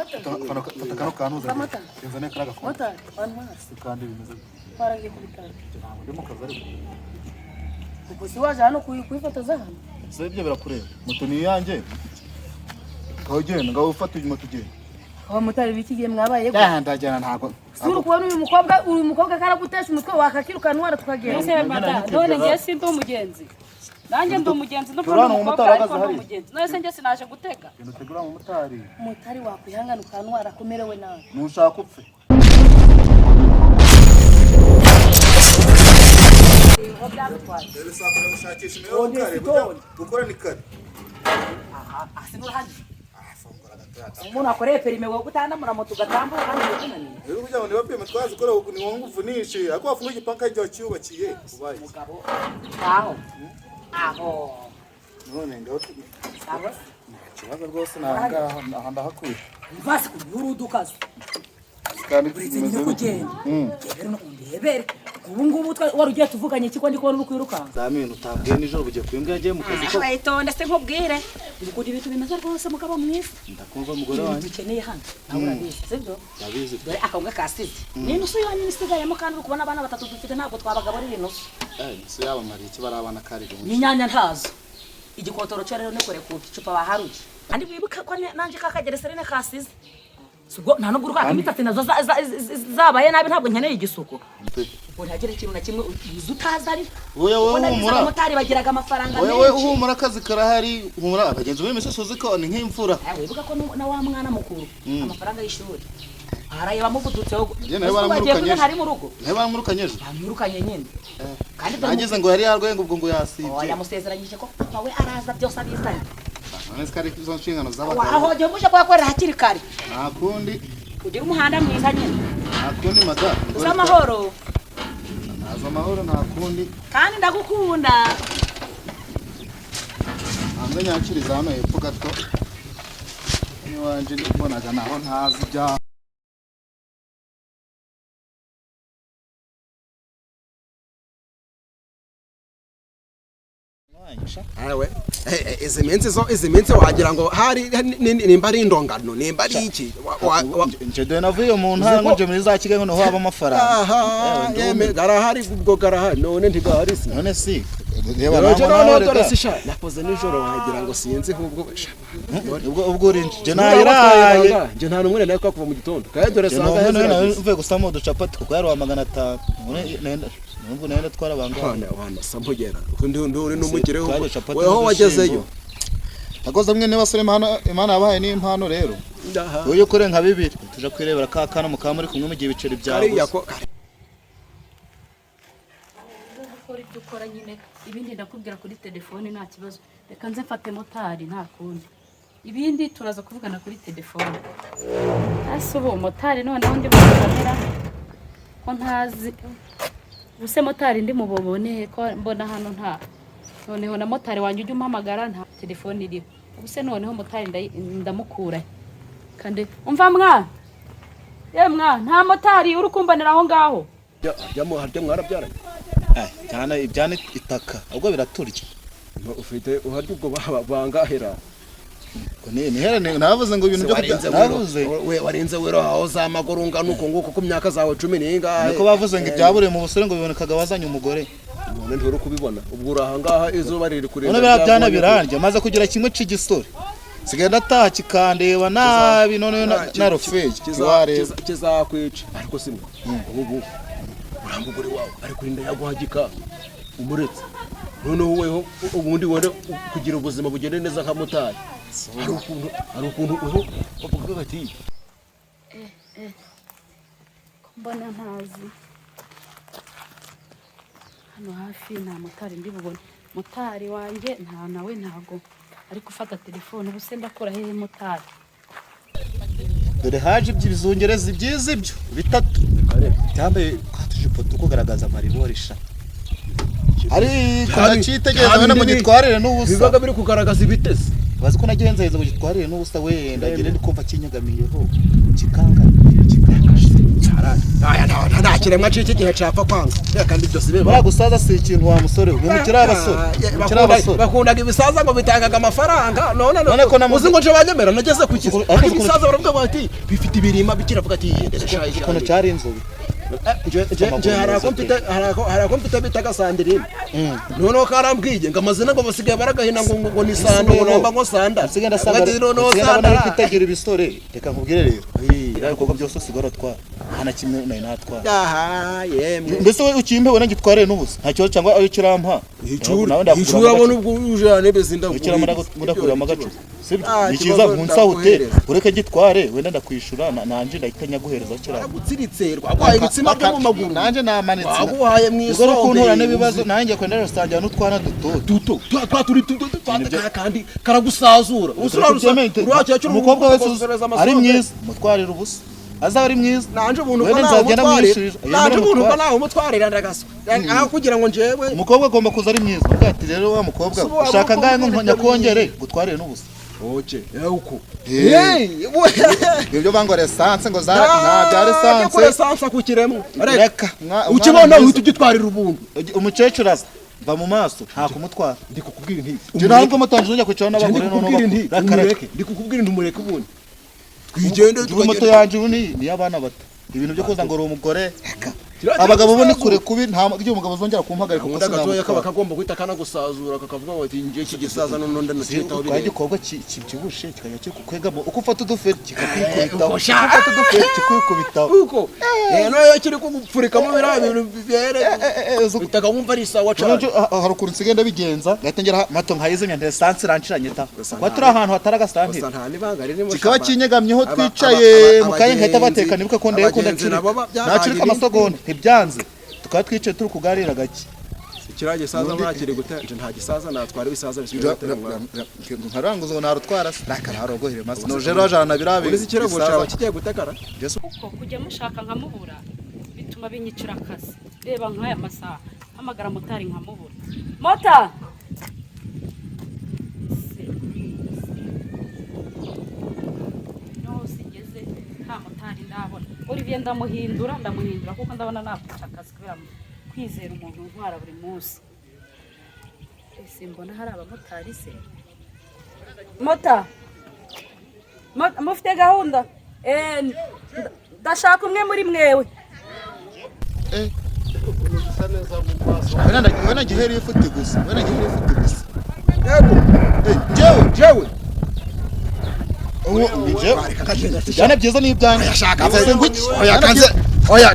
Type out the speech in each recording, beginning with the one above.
fata kano kanuza yazane karaga motari antwasi kandi bimeze barangiye kubitanga ntabwo ndimo kazi ariko ubwo si waje hano kuyifotoza hano so ibyo birakureba moto ni yanjye kagenda ngaho ufata moto ugenda aba motari bikigiye mwabaye ndajyana ntago suru kubona uyu mukobwa karagutesha umutwe wakakirukana wara tukagenda ese mata none ngiye sindi umugenzi nanjye ndi umugenzi no kubona umukobwa ariko ndi umugenzi none se ngiye sinaje gutega utegura mu motari wakwihangana ukanwara kumerewe nawe nushaka upfe umuntu akoreye perime wowe utandamura moto ugatambuka kandi ukunaniye rero kugira ngo nibapime twazi ko ni wowe nguvunishe ariko wafunga igipaka cyawe cyubakiye ubaye mugabo aho none ngaho kibazo rwose nanga ndahakuye mvase kurudukazo kandi bimeze kugenda rero ndebere ubu ngubu wari ugiye tuvuganye iki ko ndi kubona uri kwirukanka zamene utabwiye nijoro bugiye kwimbwa yagiye mu kazi ko bayitonde se nkubwire ubwo ibintu bimeze rwose mugabo mwiza ndakumva umugore wanjye ukeneye hano nawe urabizi sibyo ndabizi dore akabwa kasize n'inusu yonyine isigayemo kandi uri kubona abana batatu dufite ntabwo twabagaburira inusu si yaba mari iki barabana kari n'inyanya ntazo igikotoro cyo rero nikore ku icupa baharuye andi wibuka ko nanje kakagereserene kasize sugo nta nubwo urwaka imitatu nazo zabaye nabi ntabwo nkeneye igisuko ubwo ntagire ikintu na kimwe utaza ari wowe humura motari bagiraga amafaranga menshi wowe humura akazi karahari humura abagenzi b'imisozi uzi ko ni nk'imfura wibuka ko na wa mwana mukuru amafaranga y'ishuri haraye bamuvudutseho nawe baramurukanye hari mu rugo nawe baramurukanye bamurukanye nyine kandi nagize ngo yari yarwaye ngo ubwo ngo yasibye yamusezeranyije ko papa we araza byose abizanye none skari izo nshingano z'abagabo aho je muje kwakorera hakiri kare nakundi kugira umuhanda mwiza nyine nakundi mada uzamahoro nazo amahoro nakundi kandi ndagukunda amwe nyakiriza hano hepfo gato ni wanje ndibonaga naho ntazi bya Awe izi minsi wagira ngo hari nimba ari indongano nimba ari iki nje de navuye mu ntara ngo nje muri za Kigali no haba amafaranga yeme garahari ubwo garahari none ntigahari si none si reba nawe dore sisha nakoze nijoro wagira ngo sinzi ubwo uri nje nayiraye nje nta numwe nayo kuva mu gitondo kaye dore sanga heza uvuye gusama uducapati kuko yari wa 500 nubwo nende twarabanga wana sampugera ndi numugireho weho wagezeyo akoze mwe n'abasore imana yabaye n'impano rero uyo kore nka bibiri tuje kwirebera kakana muka muri kumwe mu gihe biceri byawe kuri dukora nyine ibindi ndakubwira kuri telefone nta kibazo reka nze mfate motari nta kundi ibindi turaza kuvugana kuri telefone ase ubu motari noneho ndi mukamera ko ntazi ubuse motari ndi mubobone ko mbona hano nta noneho na motari wanjye ujye umpamagara nta telefone iriho ubuse noneho motari ndamukura kandi umva mwana nta motari uri kumbanira aho ngaho harya mwarabyaranye cyane ibyane itaka ubwo biraturya ufite uharya ubwo bangahera navuze ngo ibintu byo navuze we warinze wero aho za magorunga nuko nguko ku myaka zawe 10 ningahe niko bavuze ngo ibyabure mu busore ngo bibonekaga wazanye umugore none ntoro kubibona ubwo urahangaha izuba riri kure none birabyana birarya maze kugira kimwe cy'igisore sigenda ataha kikandeba nabi none na rofeje kizakwica ariko simwe ubu urambugore wawe ariko inda yaguhagika umuretse none weho ubundi wenda kugira ubuzima bugende neza nka motari hari ukuntu uho bavuga bati mbona ntazi hano hafi nta motari ndi bubone motari wanjye nawe ntago ari gufata telefone ubuse ndakora hehe motari dore haje iby'ibizungerezi byiza ibyo bitatu cyambaye kwatujipo tukugaragaza mariborisha ari cyitegereza bana mu gitwarire n'ubusa bibaga biri kugaragaza ibitese bazi ko nagenzaheza ngo gitwarire n'ubusa wenda ngire ndi kumva kinyagamiyeho kikanga nta kiremwa ciki gihe capfa kwanga kandi byose biba baragusaza si ikintu wa musore umukira abasore bakundaga ibisaza ngo bitangaga amafaranga none ko namuzi ngo nje banyemera nageze ku kizi ibisaza baravuga bati bifite ibirima bikiravuga ati kono cyari inzobe je harako mfite bitaga sandirine noneho karambwiye ngo amazina ngo basigaye baragahina ngo ni sando ngo namba ngo sanda sigenda sanda kwitagira ibisore reka nkubwire rero ibikorwa byose sigoro twa hana kimwe nayo natwa aha yemwe mbese we ukimbe we nagitwarire n'ubusa nta kibazo cyangwa ayo kirampa icura abona ubwo ujane bezinda ukira mudakura amagacu ikiza nkunsahute ureke gitware wenda ndakwishura nanje ndahitanya guhereza kira gutsiritse rwagwaye ibitsima byo mu maguru nanje namanitse waguhaye mwiso ngo kuntura n'ibibazo nanjye kwenda rusangira n'utwana duto turi kandi karagusazura umukobwa wese ari mwiza mutwarira ubusa azaba ari mwiza nanje ubuntu ko nawe umutwarira nanje ubuntu ko nawe umutwarira ndagaswa aho kugira ngo njewe umukobwa agomba kuza ari mwiza ati rero wa mukobwa ushaka ngaye nkonyakongere gutwarire n'ubusa oje uko ibyo bangore essence ngo nta byari essence ko essence kukiremo reka ukibona uhita ugitwarira ubuntu umukecuru asa va mu maso nta kumutwara ndi kukubwira nti je ntabwo mutanze njya kwicara n'abagore none ndi kukubwira nti umureke ubuntu twijende moto yanje ni y'abana bato ibintu byo kuza ngo uri umugore abagabo bo ni kure kubi nta gihe umugabo zongera kumpagarika kuko gatoya kaba kagomba guhita kana gusazura kakavuga ngo ngiye kigisaza none ndacitaho bire igikobwa kibushe kikajya kikukwega uko ufata udufe kikakwikubitaho ufata udufe kikikubitaho uko no kiri kugupfurika mu bira ibintu bibere utaka wumva ari sawa cyane hari ukuntu nsigenda bigenza gatengera mato nkayizimya nte essence ranshiranye ta baturi ahantu hataraga santire kikaba kinyegamyeho twicaye mukaye nkahita batekana ibuka ko ndeye ko ndacirika amasogonde ntibyanze tukaba twicaye turi kugarira gake ikirage saza mwakire gutanje nta gisaza natwara ibisaza nkaranguzo ngo narutwara nakararogohere maso no jero jana birabe uri ikirego cyawe kigiye gutakara kuko kujya mushaka nkamubura bituma binyicira akazi reba nk'aya masaha hamagara motari nkamubura mota no sigeze nta motari ndabona Olivier ndamuhindura kuko ndabona nakwica akazi kubera kwizera umuntu ntwara buri munsi ese mbona hari abamotari se mota mufite gahunda ndashaka umwe muri mwewe wena giheri ifute gusa jewe Jana byiza ni ibyanyu yashaka se nguki oya kanze oya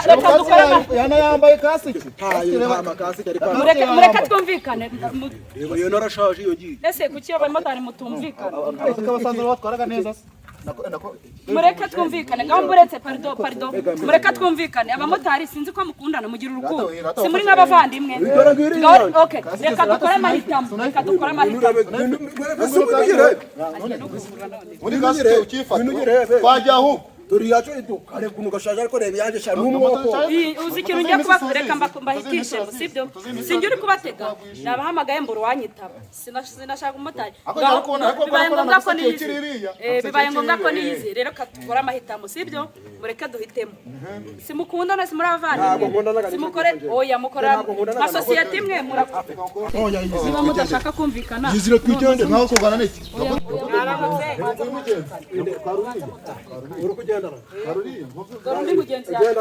reka dukora yana yambaye kasiki mureka twumvikane iyo narashaje iyo ngiye ese kuki abamotari mutumvikana abasanzwe batwaraga neza mureka twumvikane ngaho mburetse pardon mureka twumvikane abamotari sinzi ko mukundana mugira urukundo si muri nk'abavandimwe okay reka dukore amahitamo muri kasiki ukifata twajya aho turi yacho iduka ariko umuntu gashaje ariko reba yanje sha n'umwoko uzi ikintu ngiye kubakoreka mbahikishe sibyo sinjye uri kubatega nabahamagaye mburu wanyitaba sinashaka umotari bibaye ngombwa ko niyizi rero katukora amahitamo sibyo mureke duhitemo simukundana simuri abavandimwe simukore oya mukora nka sosiyete imwe murakora niba mudashaka kumvikana yizire kwijyende naho kugana n'iki Garundi mugenzi yawe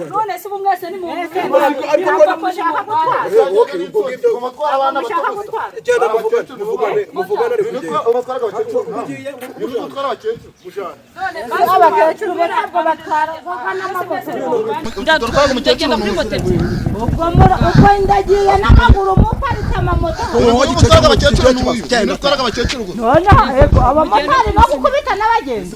none se umwese ni muntu uko ndagiye n'amaguru muparitse amamoto none abamotari no gukubita n'abagenzi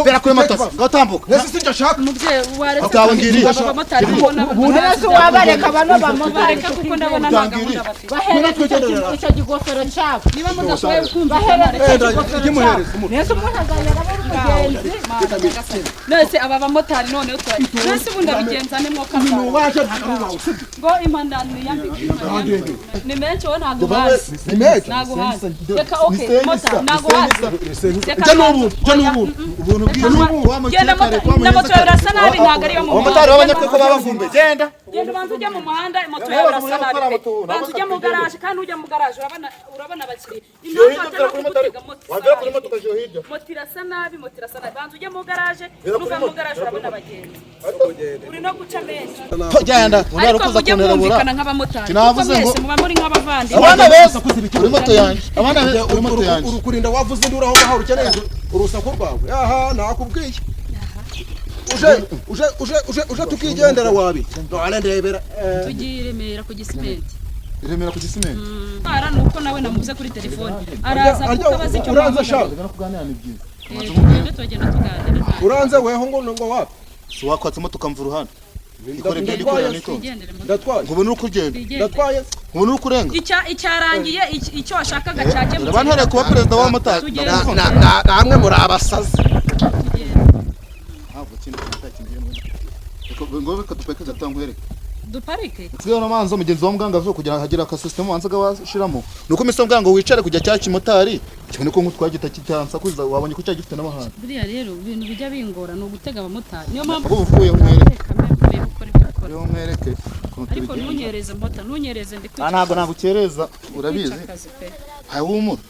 Vera kuri moto ngatambuka nese sinjya shaka umubyeyi waretse Utawungiriye. abamotari Nese wabareka bano bamotari kuko ndabona nta gahunda bafite bahereza icyo gigofero cyabo niba mudashoboye kumva bahereza icyo gigofero cyabo nese umuntu azagera muri mugenzi nese aba bamotari noneho nese ubundi abigenzane mwuka ngo impandani yambike ni menshi wowe ntabwo uhazi ntabwo uhazi reka okay motari ntabwo uhazi jya n'ubu ubuntu genda na moto yawe irasa nabi ntabwo ariyo mu umumotari w'abanyakwe babavumbe genda genda ubanza ujya mu muhanda moto yawe irasa nabi banza ujya mu garaje kandi ujya mu garaje urabona abakiriya wagera kuri moto ukaje hirya moto irasa nabi banza ujya mu garaje nuva mu garaje urabona abagenzi uri no guca menshi genda ariko mujye mwumvikana nk'abamotari kuko mwese muba muri nk'abavandimwe abana beza kuri moto yanjye abana beza kuri moto yanjye urukurinda wavuze ndi uraho ngaho ukeneye urusaku rwawe aha nakubwiye uje tukigendera wabi none ndebera tugiye Remera ku Gisimenti Remera ku Gisimenti ara nuko nawe namuze kuri telefone araza kuko abazi icyo uranze sha kuganira ni byiza tugende tugenda tuganira uranze weho ngo wapi si wakwatse moto ukamva uruhande ndatwaye nkubona uri kugenda ndatwaye nkubona uri kurenga icyarangiye icyo washakaga cyakemutse bantere kuba perezida w'abamotari namwe muri abasazi ntabwo kindi ngo reka dupeke gatangwereke duparike twiyo namanza mugenzi wa muganga avuye kugira hagira ka system wanza gawashiramo nuko mise muganga wicare kujya cyaki motari cyane ko nkutwagita kitansa kuza wabonye ko cyagifite n'amahanga buriya rero ibintu bijya bingora no gutega abamotari niyo mpamvu abo uvuye umwereke yo umwereke ariko ntunyereze mota ntunyereze ndi kwica ntabwo nagukereza urabizi hayumura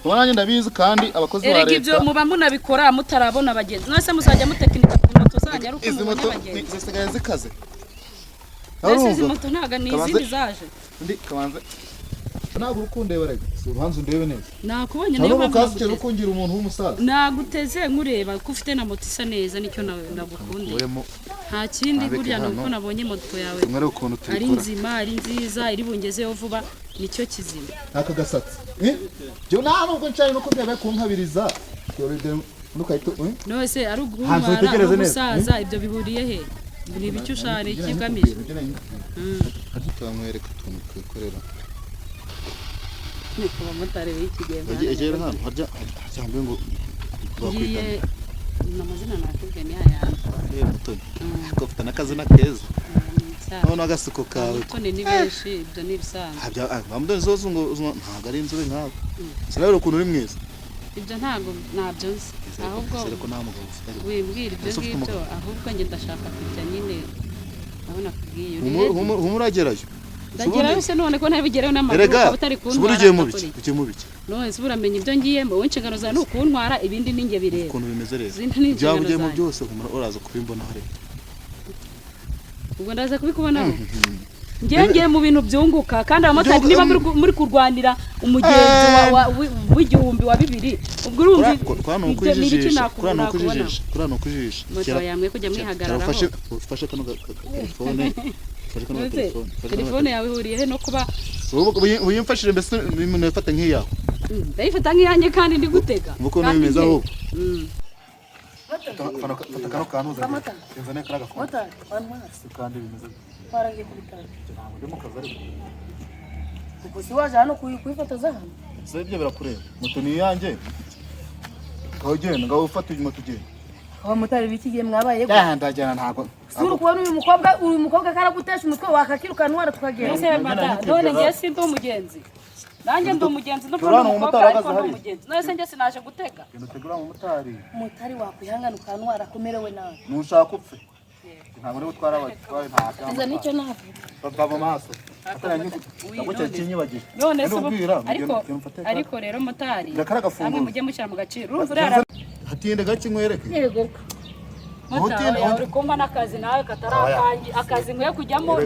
ubona ndabizi kandi abakozi ba leta erega ibyo muba munabikora mutarabona abagenzi nose muzajya mutekinika ku moto zanyu ari uko mubona abagenzi zisigaye zikaze izi moto ntaga ni izindi zaje ndi kabanze ntabwo urukundeba rega ubanza ndebe neza nakubonye niyo mpamvu nakubonye ukungira umuntu w'umusaza naguteze nkureba ko ufite na moto isa neza nicyo nagukundiye nta kindi burya nuko nabonye moto yawe ari nzima ari nziza iri bungezeho vuba nicyo kizima aka gasatsi byo ntabwo ncaye no kubyaba kunkabiriza nose ari uguhumara n'umusaza ibyo bihuriye he ni ibiki ushari ikigamije tukamwereka utuntu twikorera ni abamotari b'ikigembe egera hano harya cyangwa ngo ngiye namazina nakubwiye ni ayandi mutoni ko ufite n'akazina keza none agasuko kawe mutoni ni benshi ibyo ni ibisanzwe bamudoni zose ngo ntabwo ari inzobe nkawe sinabera ukuntu uri mwiza ibyo ntabwo ntabyo nzi ahubwo wimbwira ibyo ngibyo ahubwo njye ndashaka kujya nyine ndabona kubwiye humuragerayo ndagerayo se none ko ntabigereho n'amaguru ukaba utari kuntwara ugiye mu biki none se uramenya ibyo ngiyemo wowe inshingano zawe ni ukuntwara ibindi ni njye bireba ukuntu bimeze rero byaba ugiyemo byose uraza kubimbonaho rero ubwo ndaza kubikubonaho ngiye mu bintu byunguka kandi abamotari niba muri kurwanira umugenzi w'igihumbi wa 2 ubwo urumva ni iki nakubona kurano kujijisha moto yamwe kujya mwihagararaho ufashe kano telefone yawe ihuriye he no kuba uyimfashije mbese umuntu yafata nk'iyawe ndayifata nk'iyanjye kandi ndi gutega uko nimeza ahubwo fata kano kanuza kenzane karaga motari kandi bimeze twaragiye kuri tare ntabwo ndimo kaza ariko ubwo si waje hano kuyifotoza hano se ibyo birakureba moto ni iyanjye kawugenda ngaho ufata uyu moto ugenda abamotari bikigiye mwabaye ndajyana ntabwo suru kubona uyu mukobwa karagutesha umutwe wakakirukana wara tukagenda ese mata none ngiye sindi umugenzi nanjye ndi umugenzi no kubona umukobwa ariko ndi umugenzi none se ngiye sinaje gutega utegura mu motari wakwihangana ukanwara komerewe nawe nushaka upfe ntabwo niba utwara abatwaye ntabwo iza nicyo navuga bava maso agucya kinyibagiye none se ariko rero motari amwe mujye mushyira mu gaciro urumva urara hatinde gake nkwereke yego motari uri kumva n'akazi nawe katarakangi akazi nkwiye kujyamo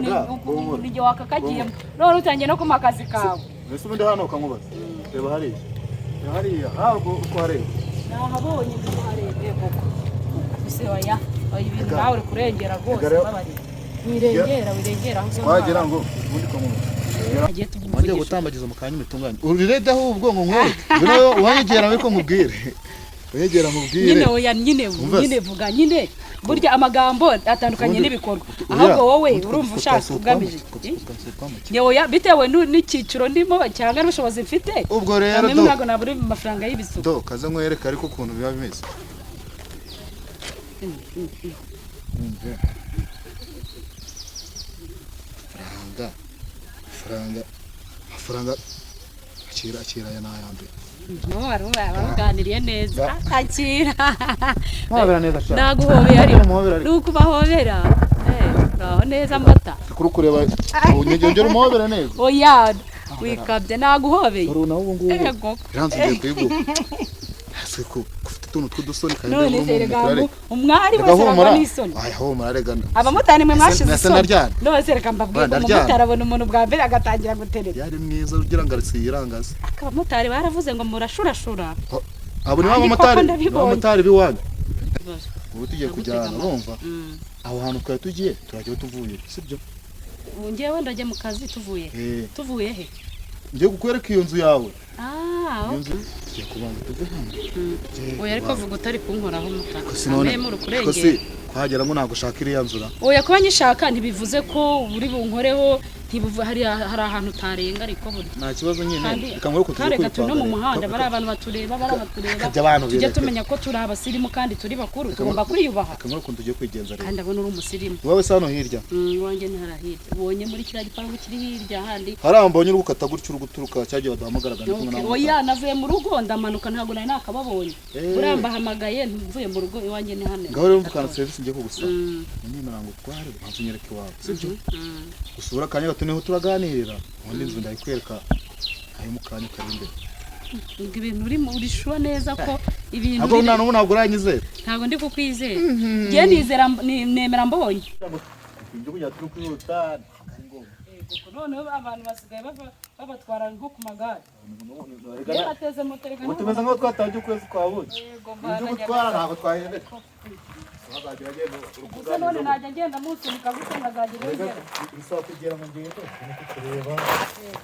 ni njye wakakagiyemo none utangiye no kuma akazi kawe mbese ubundi hano ukankubaza reba hariya ntabwo uko hareba nahabonye ibyo harebye koko ese oya ibintu nawe uri kurengera rwose babarira wirengera aho wagira ngo ubundi ko mu Wajya gutambagiza mu kanya imitunganye. Urirede aho ubwongo nkore. Bino wanyegera ariko nkubwire. Wanyegera nkubwire. Nyine vuga nyine. Burya amagambo atandukanye n'ibikorwa. Ahubwo wowe urumva ushaka ugamije. Nyoya bitewe n'ikiciro ndimo cyangwa n'ubushobozi mfite. Ubwo rero do. Ntabwo naburi mu mafaranga y'ibisuko. Do kaze nkwereka ariko ukuntu biba bimeze. Faranga akira ya nayambe. Baruganiriye neza akira. Muhobera neza cyane. Naguhobeye ari. Nuko bahobera. Naho neza amata. Kuri kureba unyegengera umuhobera neza. Oya wikabye naguhobeye. Uru nawo nguwo. Yego. Iranze kwigo. Aseko tuntu tw'udusoni kandi n'umwe umwari wasanga n'isoni. Ay homara rega. Abamotari mwe mwashize isoni. No sereka mbabwiye ko umumotari abona umuntu bwa mbere agatangira guterera. Yari mwiza ugira ngo arisiyirangaza. Abamotari baravuze ngo murashurashura. Abo ni abamotari biwanyu. Ubu tugiye kujyana urumva. Aho hantu twari tugiye turajya tuvuye sibyo? Ngewe ndaje mu kazi tuvuye he? Ngiye kukwereka iyo nzu yawe. Okay. Kubanza tujye hano. Oya ariko vuga utari kunkoraho mutaka. Ameye mu rukurengera. Kwagera ngo nagushaka iriya nzura. Oya kuba nyishaka ntibivuze ko uri bunkoreho hari ahantu tarenga ariko burya. Nta kibazo nyine. Ikamwe ko tujye kwitwa. No mu muhanda bari abantu batureba. Tujye tumenya ko turi abasirimu kandi turi bakuru. Tugomba kwiyubaha. Ikamwe ko tujye kwigenza rero. Kandi abona uri umusirimu. Wowe sano hirya. Wanjye ntarahirya. Ubonye muri kiriya gipangu kiri hirya handi. Harambonye urugukata gutyo uruguturuka cyagiye badahamagaraga kumwe nawe. Oya navuye mu rugo ndamanuka ntago nari nakababonye. Uramba hamagaye mvuye mu rugo iwanjye ni hano. Ngaho rero mvukana service ngiye kugusaba. Nyine nango tware banzunyereke iwawe. Sibyo? Usura kanya gatuneho turaganirira. Undi nzu ndayikwereka ayo mukanya kari imbere. Ibintu uri shuwa neza ko ibintu Ntabwo ntabwo uranyizera. Ntabwo ndi kukwizera. Ngiye nizera nemera mbonye. Ibyo kujya turi kwihuta. None abantu basigaye babatwara nko ku magare. Bateze moto rega. Mutumeze nko twatangiye ukwezi kwa buki. Ibyo gutwara ntabwo twahembera. Gusa none najya ngenda musunika gute ngazagera. Bisaba kugera mu gihe cyo kureba.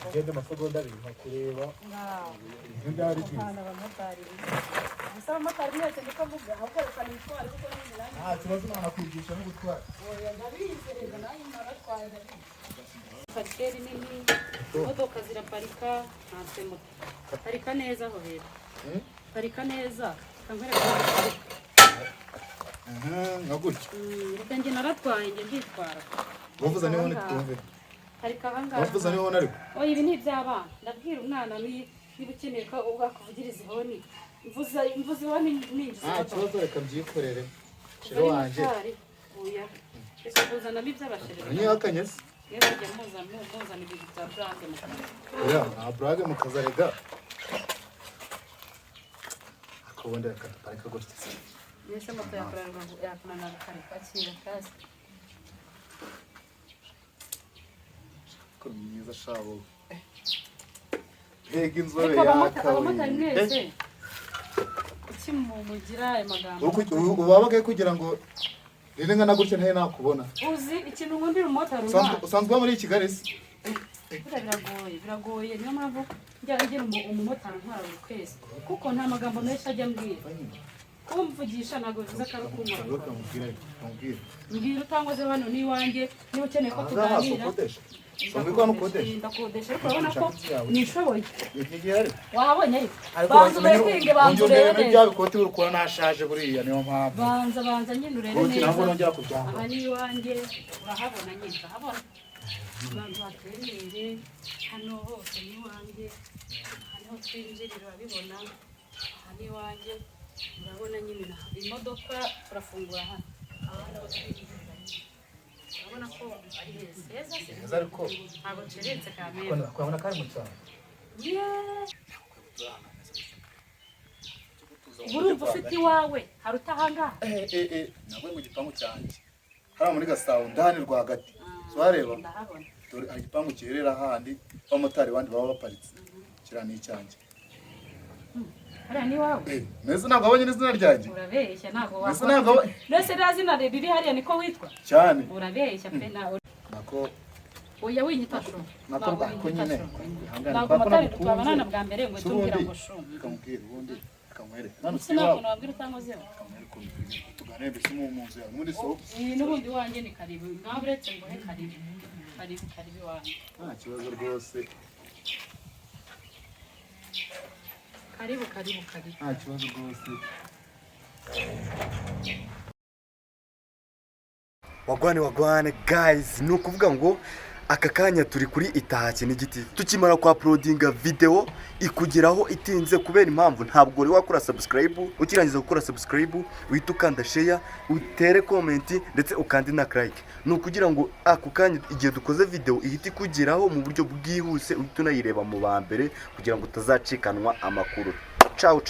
Ngende amasegonda abiri kureba. Ndari byi. Gusa amatari mwese ndikavuga ahubwo kanitwara kuko nyine nanjye. Kibazo nakwigisha no gutwara. Oya ndabizerega nanjye naratwaye parikeri nini. Imodoka ziraparika nta moto. Parika neza aho hera. Parika neza. Kangwereka ngagutyo. Reka njye naratwaye njye nditwara. Wavuza niho nitumve. Parika ahangaha. Wavuza niho nari. Oya ibi ni iby'abana. Ndabwira umwana niba ukeneye ko ubwakuvugiriza ihoni. Mvuze ihoni ninjiza. Kibazo reka mbyikorere. Shiro wanje. Oya. Ese kuzanamo iby'abashirira. Ni akanyese. Rero njye muzana ibintu bya brande mu kazi. Oya, nta brage mu kazi rega. Akubonda parika gutya. Nese moto yakunana gukarika kira kazi. Ko myiza shabo. Hega inzobe yakawe. Abamotari mwese. Iki mugira aya magambo. Ubabagaye kugira ngo rero ngana gutya ntaye nakubona. Uzi ikintu ngundira umumotari usanzwe muri Kigali se. Biragoye niyo mpamvu njya ngira umumotari ntwara buri kwezi kuko nta magambo menshi ajya mbwira. Kumvugisha ntago bivuze ko ari ukumara. Mbwira utangoze hano ni iwanjye niba ukeneye ko tuganira. Ndakodesha ariko urabona ko nishoboye. Wahabonye ariko. Banza urekinge banza urebe. Bya bikoti urukura nashaje buriya niyo mpamvu. Banza nyine urebe neza. Aha ni iwanjye urahabona nyine urahabona. Abantu baterere hano hose ni iwanjye. Hano twinjirira urabibona. Aha ni iwanjye. Urabona nyine imodoka turafungura hano. Abana batwinjirira. Urabona ko ari heza. Heza ariko ntabwo nceretse kamera. Kwabona kari mu cyaro. Urumva ufite iwawe hari utahangaha. Nabwo mu gipangu cyanjye. Hara muri Gasabo ndani rwagati. Twareba. Ndahabona. Dore igipangu kirera handi abamotari bandi baba baparitse. Kirani icyanjye. Hariya ni wawe. Nese ntabwo abonye n'izina ryanjye. Urabeshya ntabwo wakora. Nese ntabwo. Nese razina riri hariya niko witwa. Cyane. Urabeshya pe nawe. Nako oya winyita shu nakorwa ko nyine ntabwo motari twabana bwa mbere ngo tumbwira ngo shu kamubwira ubundi kamwere ntabwo nabwira utangozeho tugane mbese mu nzu yawe muri so n'ubundi wanjye ni karibu nawe uretse ngo he karibu wanjye nta kibazo rwose karibu nta kibazo rwose wagwane guys ni ukuvuga ngo aka kanya turi kuri Itahaki n'igiti tukimara kwa uploadinga video ikugeraho itinze kubera impamvu ntabwo uri wakora subscribe ukirangiza gukora subscribe uhita ukanda share utere comment ndetse ukandi na like ni ukugira ngo ako kanya igihe dukoze video ihita ikugeraho mu buryo bwihuse uhita unayireba mu ba mbere kugira ngo utazacikanwa amakuru ciao